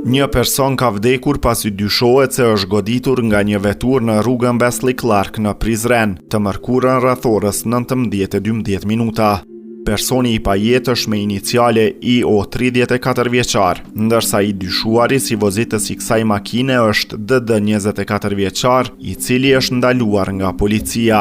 Një person ka vdekur pasi dyshohet se është goditur nga një vetur në rrugën Wesley Clark në Prizren, të mërkurën rreth orës 19:12. Personi i pajetësh me iniciale IO 34 vjeçar, ndërsa i dyshuari si vozitës i kësaj makine është DD 24 vjeçar, i cili është ndaluar nga policia.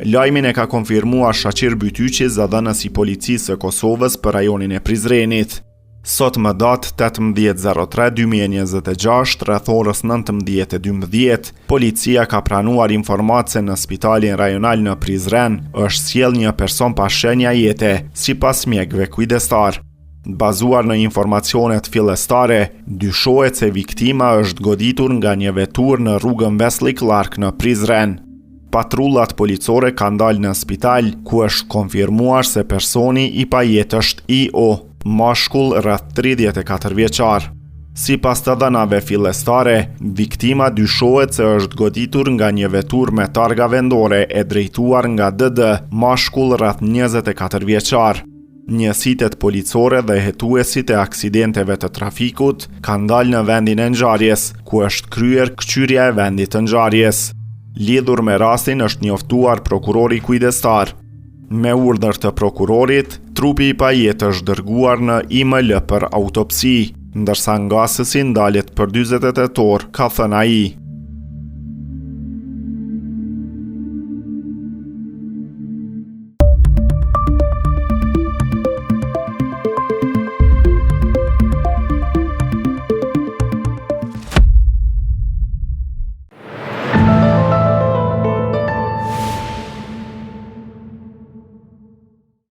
Lajmin e ka konfirmuar Shaqir Bytyqi, zëdhënës i policisë së Kosovës për rajonin e Prizrenit. Sot më datë 18/03/2026, rreth orës 19:12, policia ka pranuar informatë se në spitalin rajonal në Prizren është sjell një person pa shenja jete, sipas mjekëve kujdestar. Bazuar në informacionet fillestare, dyshohet se viktima është goditur nga një vetur në rrugën Wesley Clark në Prizren. Patrullat policore kanë dalë në spital, ku është konfirmuar se personi i pajetës është IO, mashkull rreth 34 vjeçar. Sipas të dhënave fillestare, viktima dyshohet se është goditur nga një vetur me targa vendore e drejtuar nga DD, mashkull rreth 24 vjeçar. Njësitet policore dhe hetuesit e aksidenteve të trafikut kanë dalë në vendin e ngjarjes, ku është kryer këqyrja e vendit të ngjarjes. Lidhur me rastin është njoftuar prokurori kujdestar. Me urdhër të prokurorit, trupi i pajetës është dërguar në IML për autopsi, ndërsa ngasësi ndalet për 48 orë, ka thënë ai.